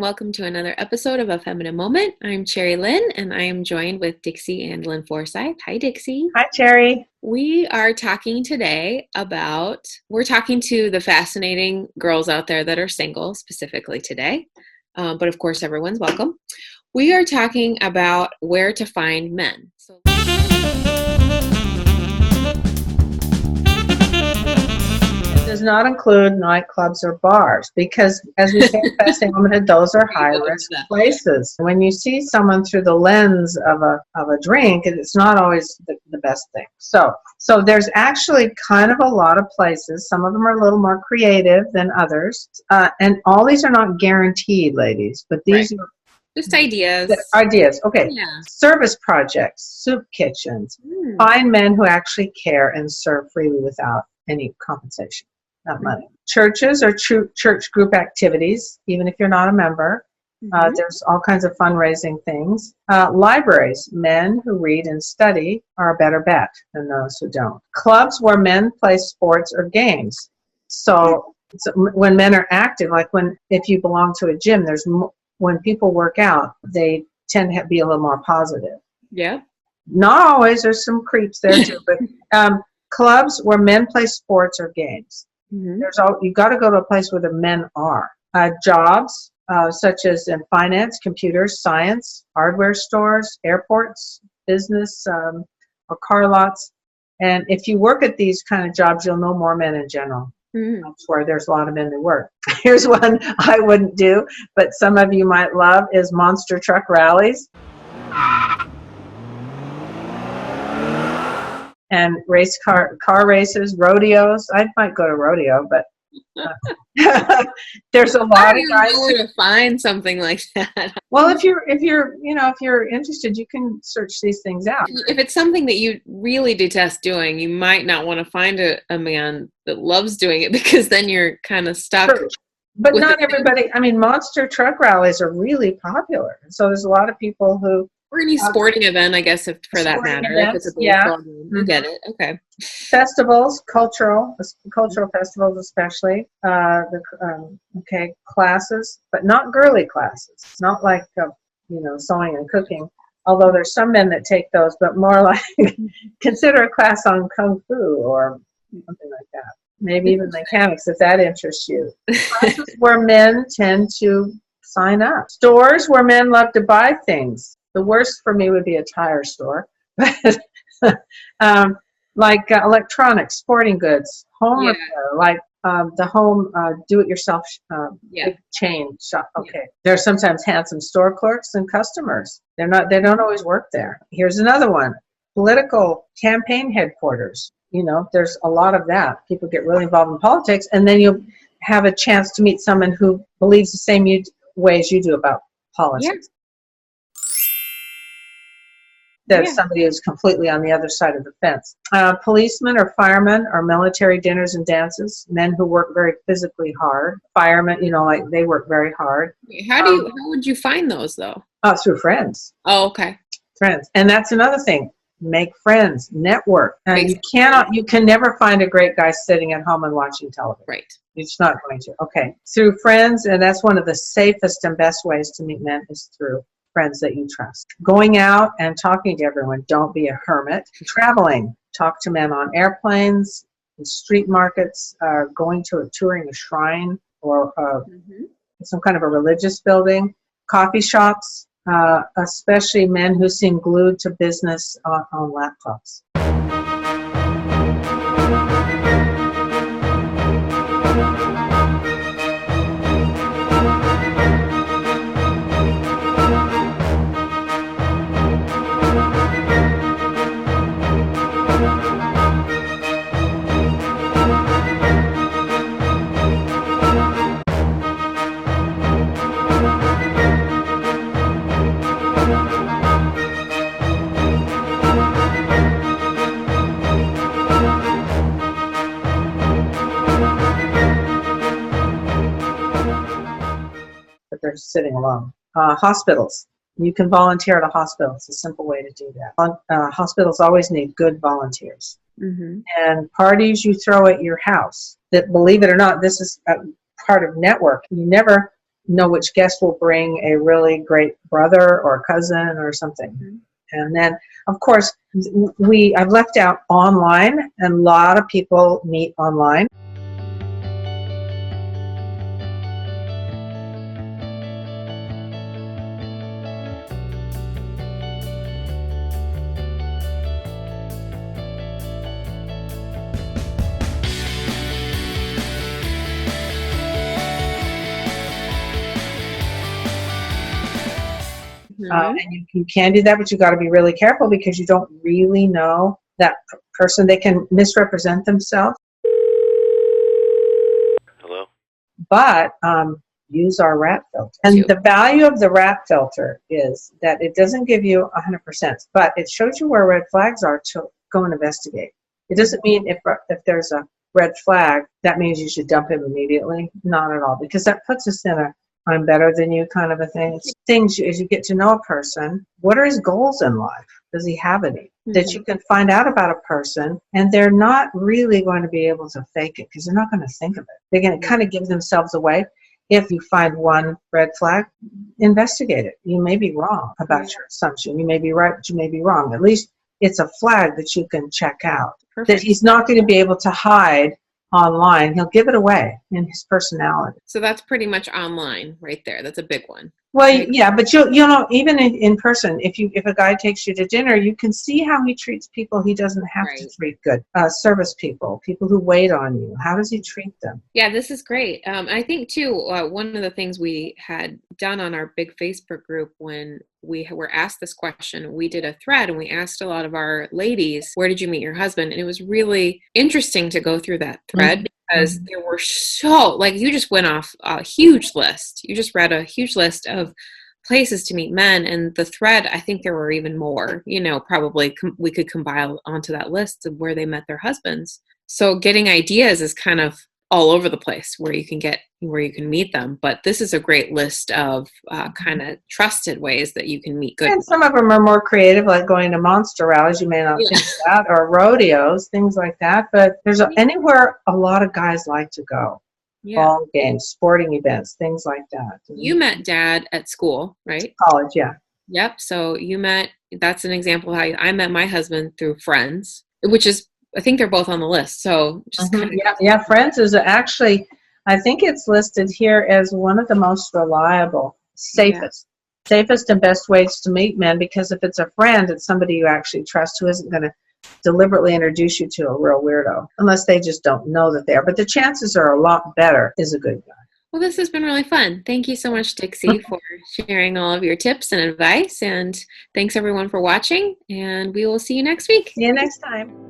welcome to another episode of A Feminine Moment. I'm Cherry Lynn, and I am joined with Dixie and Lynn Forsyth. Hi, Dixie. Hi, Cherry. We are talking today we're talking to the fascinating girls out there that are single, specifically today, but of course, everyone's welcome. We are talking about where to find men. Does not include nightclubs or bars because, as we say in Fasting Womanhood, those are high-risk places. When you see someone through the lens of a drink, it's not always the best thing. So there's actually kind of a lot of places. Some of them are a little more creative than others, and all these are not guaranteed, ladies. But these are just ideas. Ideas. Okay. Yeah. Service projects, soup kitchens. Find men who actually care and serve freely without any compensation. Not money. Churches or church group activities, even if you're not a member. There's all kinds of fundraising things. Libraries. Men who read and study are a better bet than those who don't. Clubs where men play sports or games. So when men are active, like if you belong to a gym, when people work out, they tend to be a little more positive. Yeah. Not always. There's some creeps there too, but clubs where men play sports or games. You got to go to a place where the men are. Jobs such as in finance, computers, science, hardware stores, airports, business, or car lots. And if you work at these kind of jobs, you'll know more men in general. That's where there's a lot of men who work. Here's one I wouldn't do, but some of you might love, is monster truck rallies. And car races, rodeos. I might go to rodeo, but there's a lot of guys to find something like that. Well, if you're interested, you can search these things out. If it's something that you really detest doing, you might not want to find a man that loves doing it, because then you're kind of stuck. Sure. But not everybody. I mean, monster truck rallies are really popular, so there's a lot of people who. Or any sporting event, I guess, for that matter. Events, if it's a you get it. Okay. Festivals, cultural festivals especially. Classes, but not girly classes. Not like sewing and cooking. Although there's some men that take those, but more like consider a class on kung fu or something like that. Maybe even mechanics, if that interests you. Classes where men tend to sign up. Stores where men love to buy things. The worst for me would be a tire store, like electronics, sporting goods, home repair, like the home do-it-yourself chain shop. Okay, there's sometimes handsome store clerks and customers. They don't always work there. Here's another one: political campaign headquarters. There's a lot of that. People get really involved in politics, and then you'll have a chance to meet someone who believes the same ways you do about politics. Yeah. That's somebody who's completely on the other side of the fence. Policemen or firemen or military dinners and dances, men who work very physically hard. Firemen, they work very hard. How would you find those though? Through friends. Oh, okay. Friends. And that's another thing. Make friends, network. You can never find a great guy sitting at home and watching television. Right. It's not going to. Okay. Through friends, and that's one of the safest and best ways to meet men is through friends that you trust. Going out and talking to everyone. Don't be a hermit. Traveling. Talk to men on airplanes, in street markets, touring a shrine or some kind of a religious building. Coffee shops, especially men who seem glued to business on laptops. They're sitting alone. Hospitals. You can volunteer at a hospital. It's a simple way to do that. Hospitals always need good volunteers. And parties you throw at your house. That, believe it or not, this is a part of network. You never know which guest will bring a really great brother or cousin or something. Mm-hmm. And then, of course, I've left out online, and a lot of people meet online. And you can do that, but you got to be really careful because you don't really know that person. They can misrepresent themselves. Hello? But use our rat filter. And the value of the rat filter is that it doesn't give you 100%, but it shows you where red flags are to go and investigate. It doesn't mean if there's a red flag, that means you should dump him immediately. Not at all, because that puts us in a I'm better than you kind of a thing. It's things as you get to know a person. What are his goals in life? Does he have any? Mm-hmm. That you can find out about a person, and they're not really going to be able to fake it because they're not going to think of it. They're going to kind of give themselves away. If you find one red flag, investigate it. You may be wrong about your assumption. You may be right, but you may be wrong. At least it's a flag that you can check out. Perfect. That he's not going to be able to hide online. He'll give it away in his personality. So that's pretty much online right there. That's a big one. Well, right? Yeah, but you'll know, even in person, if a guy takes you to dinner, you can see how he treats people he doesn't have to treat good. Service people who wait on you. How does he treat them? Yeah, this is great. I think too, one of the things we had done on our big Facebook group when we were asked this question, we did a thread and we asked a lot of our ladies, where did you meet your husband? And it was really interesting to go through that thread. Mm-hmm. Because there were you just went off a huge list. You just read a huge list of places to meet men. And the thread, I think there were even more, probably we could compile onto that list of where they met their husbands. So getting ideas is kind of all over the place where you can meet them. But this is a great list of kind of trusted ways that you can meet good. And some of them are more creative, like going to monster rallies. You may not think of that, or rodeos, things like that. But there's anywhere a lot of guys like to go. Yeah. Ball games, sporting events, things like that. You met Dad at school, right? College, yeah. Yep. So that's an example of how I met my husband through friends, which is, I think they're both on the list. So just Friends is actually, I think it's listed here as one of the most reliable, safest and best ways to meet men, because if it's a friend, it's somebody you actually trust who isn't going to deliberately introduce you to a real weirdo, unless they just don't know that they are. But the chances are a lot better is a good guy. Well, this has been really fun. Thank you so much, Dixie, for sharing all of your tips and advice. And thanks everyone for watching. And we will see you next week. See you next time.